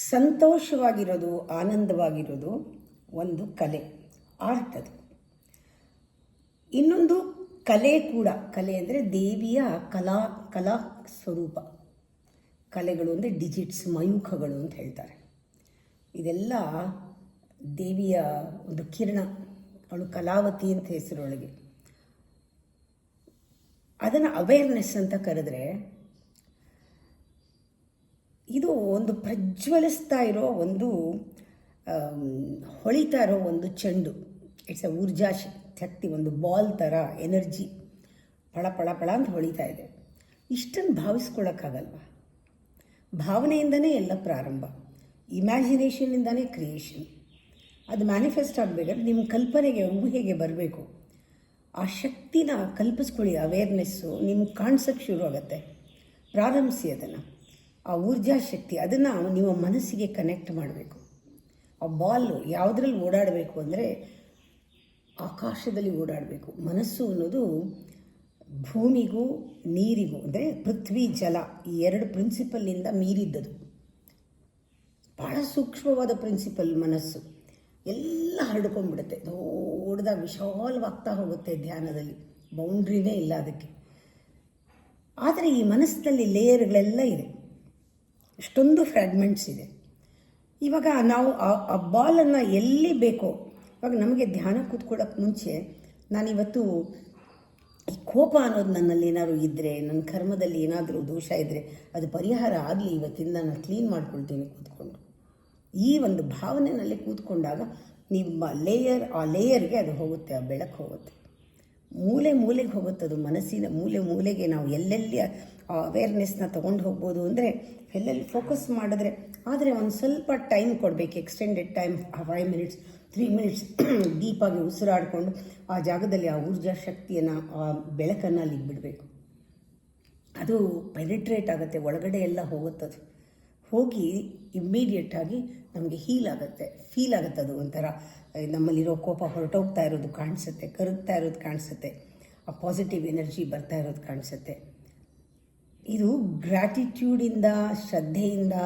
ಸಂತೋಷವಾಗಿರೋದು, ಆನಂದವಾಗಿರೋದು ಒಂದು ಕಲೆ, ಆರ್ಟ್ ಅದು. ಇನ್ನೊಂದು ಕಲೆ ಕೂಡ. ಕಲೆ ಅಂದರೆ ದೇವಿಯ ಕಲಾ ಸ್ವರೂಪ. ಕಲೆಗಳು ಅಂದರೆ ಡಿಜಿಟ್ಸ್, ಮಯೂಖಗಳು ಅಂತ ಹೇಳ್ತಾರೆ. ಇದೆಲ್ಲ ದೇವಿಯ ಒಂದು ಕಿರಣ. ಅವಳು ಕಲಾವತಿ ಅಂತ ಹೆಸರೊಳಗೆ. ಅದನ್ನು ಅವೇರ್ನೆಸ್ ಅಂತ ಕರೆದ್ರೆ, ಇದು ಒಂದು ಪ್ರಜ್ವಲಿಸ್ತಾ ಇರೋ ಒಂದು ಹೊಳಿತಾ ಇರೋ ಒಂದು ಚೆಂಡು. ಇಟ್ಸ್ ಅ ಊರ್ಜಾ ಶಕ್ತಿ, ಒಂದು ಬಾಲ್ ಥರ ಎನರ್ಜಿ ಪಳ ಪಳ ಪಳ ಅಂತ ಹೊಳಿತಾ ಇದೆ. ಇಷ್ಟನ್ನು ಭಾವಿಸ್ಕೊಳ್ಳೋಕ್ಕಾಗಲ್ವ? ಭಾವನೆಯಿಂದನೇ ಎಲ್ಲ ಪ್ರಾರಂಭ, ಇಮ್ಯಾಜಿನೇಷನ್ನಿಂದನೇ ಕ್ರಿಯೇಷನ್. ಅದು ಮ್ಯಾನಿಫೆಸ್ಟ್ ಆಗಬೇಕಾದ್ರೆ ನಿಮ್ಮ ಕಲ್ಪನೆಗೆ, ಊಹೆಗೆ ಬರಬೇಕು. ಆ ಶಕ್ತಿನ ಕಲ್ಪಿಸ್ಕೊಳ್ಳಿ. ಅವೇರ್ನೆಸ್ಸು ನಿಮ್ಗೆ ಕಾಣಿಸೋಕ್ಕೆ ಶುರು ಆಗುತ್ತೆ. ಪ್ರಾರಂಭಿಸಿ ಅದನ್ನು, ಆ ಊರ್ಜಾ ಶಕ್ತಿ. ಅದನ್ನು ನಿಮ್ಮ ಮನಸ್ಸಿಗೆ ಕನೆಕ್ಟ್ ಮಾಡಬೇಕು. ಆ ಬಾಲು ಯಾವುದ್ರಲ್ಲಿ ಓಡಾಡಬೇಕು ಅಂದರೆ ಆಕಾಶದಲ್ಲಿ ಓಡಾಡಬೇಕು. ಮನಸ್ಸು ಅನ್ನೋದು ಭೂಮಿಗೂ ನೀರಿಗೂ, ಅಂದರೆ ಪೃಥ್ವಿ ಜಲ, ಈ ಎರಡು ಪ್ರಿನ್ಸಿಪಲ್ನಿಂದ ಮೀರಿದ್ದದು. ಭಾಳ ಸೂಕ್ಷ್ಮವಾದ ಪ್ರಿನ್ಸಿಪಲ್ ಮನಸ್ಸು. ಎಲ್ಲ ಹರಡ್ಕೊಂಡ್ಬಿಡುತ್ತೆ, ದೊಡ್ಡದಾಗಿ ವಿಶಾಲವಾಗ್ತಾ ಹೋಗುತ್ತೆ ಧ್ಯಾನದಲ್ಲಿ. ಬೌಂಡ್ರಿನೇ ಇಲ್ಲ ಅದಕ್ಕೆ. ಆದರೆ ಈ ಮನಸ್ಸಿನಲ್ಲಿ ಲೇಯರ್ಗಳೆಲ್ಲ ಇದೆ, ಇಷ್ಟೊಂದು ಫ್ರ್ಯಾಗ್ಮೆಂಟ್ಸ್ ಇದೆ. ಇವಾಗ ನಾವು ಆ ಬಾಲನ್ನು ಎಲ್ಲಿ ಬೇಕೋ, ಇವಾಗ ನಮಗೆ ಧ್ಯಾನ ಕೂತ್ಕೊಳ್ಳೋಕ್ಕೆ ಮುಂಚೆ ನಾನಿವತ್ತು ಈ ಕೋಪ ಅನ್ನೋದು ನನ್ನಲ್ಲಿ ಏನಾದ್ರು ಇದ್ದರೆ, ನನ್ನ ಕರ್ಮದಲ್ಲಿ ಏನಾದರೂ ದೋಷ ಇದ್ದರೆ ಅದು ಪರಿಹಾರ ಆಗಲಿ, ಇವತ್ತಿಂದ ನಾನು ಕ್ಲೀನ್ ಮಾಡ್ಕೊಳ್ತೀನಿ ಕೂತ್ಕೊಂಡು. ಈ ಒಂದು ಭಾವನೆಯಲ್ಲಿ ಕೂತ್ಕೊಂಡಾಗ ನಿಮ್ಮ ಆ ಲೇಯರ್ಗೆ ಅದು ಹೋಗುತ್ತೆ, ಆ ಬೆಳಕು ಹೋಗುತ್ತೆ. ಮೂಲೆಗೆ ಹೋಗುತ್ತೆ ಅದು. ಮನಸ್ಸಿನ ಮೂಲೆಗೆ ನಾವು ಎಲ್ಲೆಲ್ಲಿ ಆ ಅವೇರ್ನೆಸ್ನ ತೊಗೊಂಡು ಹೋಗ್ಬೋದು ಅಂದರೆ, ಎಲ್ಲೆಲ್ಲಿ ಫೋಕಸ್ ಮಾಡಿದ್ರೆ. ಆದರೆ ಒಂದು ಸ್ವಲ್ಪ ಟೈಮ್ ಕೊಡಬೇಕು, ಎಕ್ಸ್ಟೆಂಡೆಡ್ ಟೈಮ್, 5 ಮಿನಿಟ್ಸ್ 3 ಮಿನಿಟ್ಸ್ ಡೀಪಾಗಿ ಉಸಿರಾಡಿಕೊಂಡು ಆ ಜಾಗದಲ್ಲಿ ಆ ಊರ್ಜಾ ಶಕ್ತಿಯನ್ನು, ಆ ಬೆಳಕನ್ನು ಅಲ್ಲಿಗೆ ಬಿಡಬೇಕು. ಅದು ಪೆನಿಟ್ರೇಟ್ ಆಗುತ್ತೆ, ಒಳಗಡೆ ಎಲ್ಲ ಹೋಗುತ್ತದು. ಹೋಗಿ ಇಮ್ಮಿಡಿಯೇಟಾಗಿ ನಮಗೆ ಹೀಲ್ ಆಗುತ್ತೆ, ಫೀಲ್ ಆಗುತ್ತೆ. ಅದು ಒಂಥರ ನಮ್ಮಲ್ಲಿರೋ ಕೋಪ ಹೊರಟೋಗ್ತಾ ಇರೋದು ಕಾಣಿಸುತ್ತೆ, ಕರಗ್ತಾ ಇರೋದು ಕಾಣಿಸುತ್ತೆ, ಆ ಪಾಸಿಟಿವ್ ಎನರ್ಜಿ ಬರ್ತಾ ಇರೋದು ಕಾಣಿಸುತ್ತೆ. ಇದು ಗ್ರ್ಯಾಟಿಟ್ಯೂಡಿಂದ, ಶ್ರದ್ಧೆಯಿಂದ,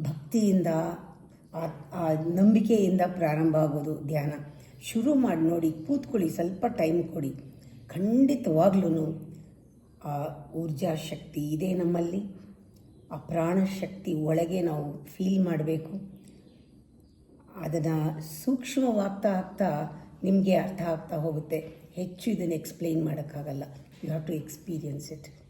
ಭಕ್ತಿಯಿಂದ, ಆ ನಂಬಿಕೆಯಿಂದ ಪ್ರಾರಂಭ ಆಗೋದು ಧ್ಯಾನ. ಶುರು ಮಾಡಿ ನೋಡಿ, ಕೂತ್ಕೊಳ್ಳಿ, ಸ್ವಲ್ಪ ಟೈಮ್ ಕೊಡಿ. ಖಂಡಿತವಾಗ್ಲೂ ಆ ಊರ್ಜಾ ಶಕ್ತಿ ಇದೆ ನಮ್ಮಲ್ಲಿ. ಆ ಪ್ರಾಣಶಕ್ತಿ ಒಳಗೆ ನಾವು ಫೀಲ್ ಮಾಡಬೇಕು. ಅದನ್ನು ಸೂಕ್ಷ್ಮವಾಗ್ತಾ ನಿಮಗೆ ಅರ್ಥ ಆಗ್ತಾ ಹೋಗುತ್ತೆ. ಹೆಚ್ಚು ಇದನ್ನು ಎಕ್ಸ್ಪ್ಲೈನ್ ಮಾಡೋಕ್ಕಾಗಲ್ಲ. You have to experience it.